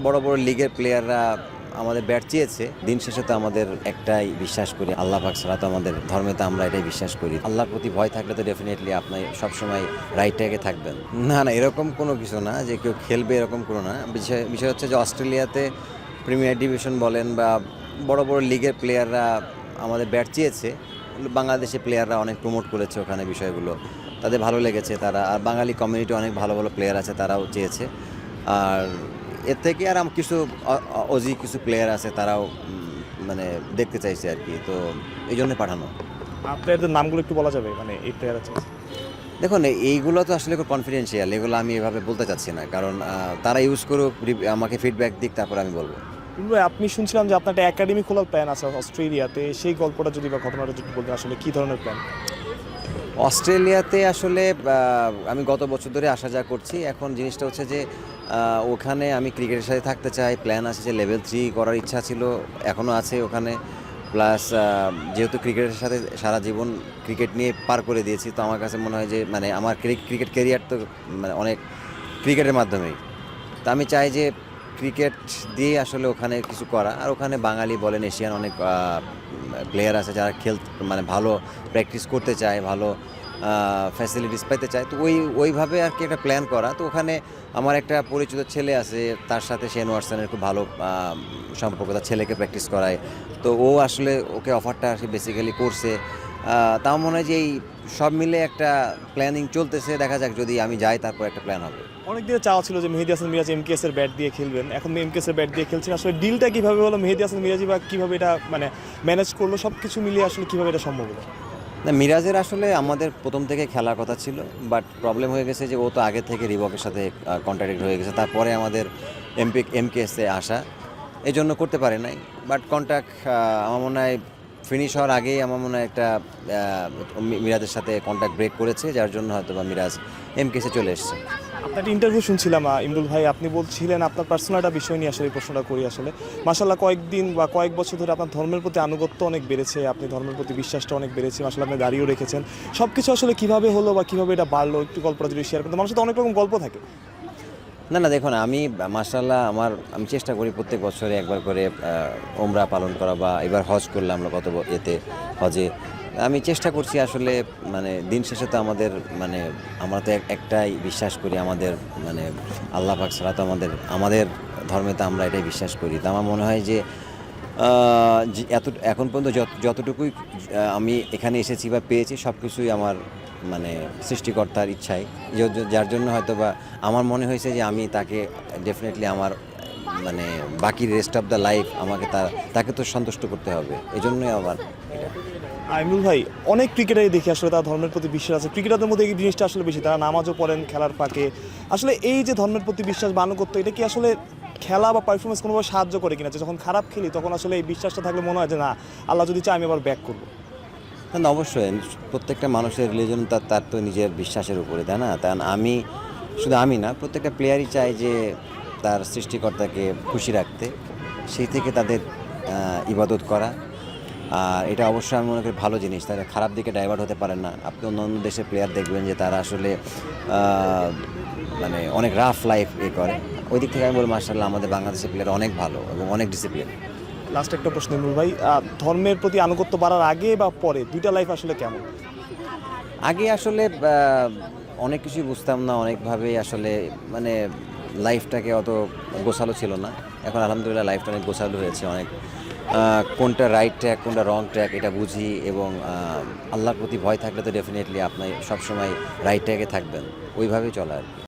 বড় বড় লিগের প্লেয়াররা আমাদের ব্যাট চেয়েছে। দিন শেষে তো আমাদের একটাই বিশ্বাস করি, আল্লাহ পাক ছাড়া তো আমাদের ধর্মে তো আমরা এটাই বিশ্বাস করি। আল্লাহর প্রতি ভয় থাকলে তো ডেফিনেটলি আপনি সবসময় রাইট ট্র্যাকে থাকবেন। না, এরকম কোনো কিছু না যে কেউ খেলবে, এরকম কোনো না। বিষয় হচ্ছে যে অস্ট্রেলিয়াতে প্রিমিয়ার ডিভিশন বলেন বা বড় বড় লিগের প্লেয়াররা আমাদের ব্যাট চেয়েছে। বাংলাদেশি প্লেয়াররা অনেক প্রমোট করেছে ওখানে বিষয়গুলো, তাদের ভালো লেগেছে। তারা আর বাঙালি কমিউনিটি অনেক ভালো ভালো প্লেয়ার আছে, তারাও চেয়েছে। আর এর থেকে আর কিছু অজি কিছু প্লেয়ার আছে, তারাও মানে দেখতে চাইছে আর কি, তো এই জন্য পাঠানো। প্লেয়ারদের নামগুলো একটু বলা যাবে, মানে এই প্লেয়ার আছে? দেখুন, এইগুলো তো আসলে খুব কনফিডেন্সিয়াল, এগুলো আমি এভাবে বলতে চাচ্ছি না, কারণ তারা ইউজ করুক, আমাকে ফিডব্যাক দিক, তারপর আমি বলবো। ভাই, আপনি শুনছিলাম যে আপনার একটা একাডেমি খোলার প্ল্যান আছে অস্ট্রেলিয়াতে, সেই গল্পটা যদি বা ঘটনাটা যদি বলতেন, আসলে কী ধরনের প্ল্যান? অস্ট্রেলিয়াতে আসলে আমি গত বছর ধরে আসা যাওয়া করছি। এখন জিনিসটা হচ্ছে যে ওখানে আমি ক্রিকেটের সাথে থাকতে চাই। প্ল্যান আছে যে লেভেল 3 করার ইচ্ছা ছিল, এখনও আছে ওখানে। প্লাস যেহেতু ক্রিকেটের সাথে সারা জীবন ক্রিকেট নিয়ে পার করে দিয়েছি, তো আমার কাছে মনে হয় যে মানে আমার ক্রিকেট ক্যারিয়ার তো মানে অনেক ক্রিকেটের মাধ্যমেই। তো আমি চাই যে ক্রিকেট দিয়ে আসলে ওখানে কিছু করা। আর ওখানে বাঙালি বলেন, এশিয়ান অনেক প্লেয়ার আছে যারা মানে ভালো প্র্যাকটিস করতে চায়, ভালো ফ্যাসিলিটিস পেতে চায়। তো ওইভাবে আর কি একটা প্ল্যান করা। তো ওখানে আমার একটা পরিচিত ছেলে আছে, তার সাথে শেন ওয়াটসনের খুব ভালো সম্পর্ক, তার ছেলেকে প্র্যাকটিস করায়। তো ও আসলে ওকে অফারটা আর কি বেসিক্যালি করছে। তাও মনে হয় যে এই সব মিলে একটা প্ল্যানিং চলতেছে, দেখা যাক যদি আমি যাই তারপর একটা প্ল্যান হবে। অনেক দিনের চাওয়া ছিল যে মেহেদী হাসান মিরাজ এমকেএস এর ব্যাট দিয়ে খেলবেন, এখন এমকেএস এর ব্যাট দিয়ে খেলছেন। আসলে ডিলটা কীভাবে হলো, মেহেদী হাসান মিরাজি বা কীভাবে এটা মানে ম্যানেজ করলো, সব কিছু মিলিয়ে আসলে কীভাবে এটা সম্ভব হলো? না, মিরাজের আসলে আমাদের প্রথম থেকে খেলার কথা ছিল, বাট প্রবলেম হয়ে গেছে যে ও তো আগে থেকে রিবকের সাথে কন্ট্রাক্টেড হয়ে গেছে, তারপরে আমাদের এমকেএসে আসা, এই জন্য করতে পারে নাই। বাট কন্ট্রাক্ট আমার মনে হয় ফিনিশ হওয়ার আগেই আমার মনে হয় একটা মিরাজের সাথে কন্ট্রাক্ট ব্রেক করেছে, যার জন্য হয়তো বা মিরাজ এমকেএসে চলে এসছে। আপনার একটা ইন্টারভিউ শুনছিলাম ইমরুল ভাই, আপনি বলছিলেন আপনার পার্সোনাল একটা বিষয় নিয়ে আসলে এই প্রশ্নটা করি। আসলে মাশাআল্লাহ কয়েকদিন বা কয়েক বছর ধরে আপনার ধর্মের প্রতি আনুগত্য অনেক বেড়েছে, আপনি ধর্মের প্রতি বিশ্বাসটা অনেক বেড়েছে, মাশাআল্লাহ আপনি দাঁড়িয়েও রেখেছেন। সব কিছু আসলে কীভাবে হলো বা কীভাবে এটা বাড়লো, একটু গল্পটা যদি শেয়ার করতে। মানুষের তো অনেক রকম গল্প থাকে। না, দেখুন, আমি মাশাআল্লাহ আমি চেষ্টা করি প্রত্যেক বছরে একবার করে ওমরা পালন করা, বা এবার হজ করলাম আমরা এতে হজে। আমি চেষ্টা করছি আসলে, মানে দিন শেষে তো আমাদের মানে আমরা তো একটাই বিশ্বাস করি, আমাদের মানে আল্লাহ পাক ছাড়া তো আমাদের ধর্মে তো আমরা এটাই বিশ্বাস করি। তো আমার মনে হয় যে এখন পর্যন্ত যতটুকুই আমি এখানে এসেছি বা পেয়েছি, সব কিছুই আমার মানে সৃষ্টিকর্তার ইচ্ছাই, যার জন্য হয়তো বা আমার মনে হয়েছে যে আমি তাকে ডেফিনেটলি আমার মানে বাকি রেস্ট অফ দ্য লাইফ আমাকে তাকে তো সন্তুষ্ট করতে হবে, এই জন্যই আমার এটা। ইমরুল ভাই, অনেক ক্রিকেটারই দেখি আসলে তার ধর্মের প্রতি বিশ্বাস আছে। ক্রিকেটারদের মধ্যে এই জিনিসটা আসলে বেশি, তারা নামাজও পড়েন খেলার ফাঁকে। আসলে এই যে ধর্মের প্রতি বিশ্বাস বা আনুগত্য, এটা কি আসলে খেলা বা পারফরমেন্স কোনোভাবে সাহায্য করে কিনা? যে যখন খারাপ খেলি তখন আসলে এই বিশ্বাসটা থাকলে মনে হয় যে না, আল্লাহ যদি চায় আমি আবার ব্যাক করবো। না, অবশ্যই প্রত্যেকটা মানুষের রিলিজন তার তো নিজের বিশ্বাসের উপরে, তাই না? তাই আমি না, প্রত্যেকটা প্লেয়ারই চায় যে তার সৃষ্টিকর্তাকে খুশি রাখতে, সেই থেকে তাদের ইবাদত করা। আর এটা অবশ্যই আমি মনে করি ভালো জিনিস, তারা খারাপ দিকে ডাইভার্ট হতে পারে না। আপনি অন্য দেশের প্লেয়ার দেখবেন যে তারা আসলে মানে অনেক রাফ লাইফ করে। ওই দিক থেকে আমি বলবো মাশাআল্লাহ আমাদের বাংলাদেশের প্লেয়ার অনেক ভালো এবং অনেক ডিসিপ্লিন। লাস্ট একটা প্রশ্ন ইমরুল ভাই, ধর্মের প্রতি আনুগত্য বাড়ার আগে বা পরে দুইটা লাইফ আসলে কেমন? আগে আসলে অনেক কিছুই বুঝতাম না, অনেকভাবেই আসলে মানে লাইফটাকে অত গোছালো ছিল না। এখন আলহামদুলিল্লাহ লাইফটা অনেক গোছালো হয়েছে, অনেক কোনটা রাইট ট্র্যাক কোনটা রং ট্র্যাক এটা বুঝি, এবং আল্লাহর প্রতি ভয় থাকলে তো ডেফিনেটলি আপনি সবসময় রাইট ট্র্যাকে থাকবেন, ওইভাবেই চলা আর কি।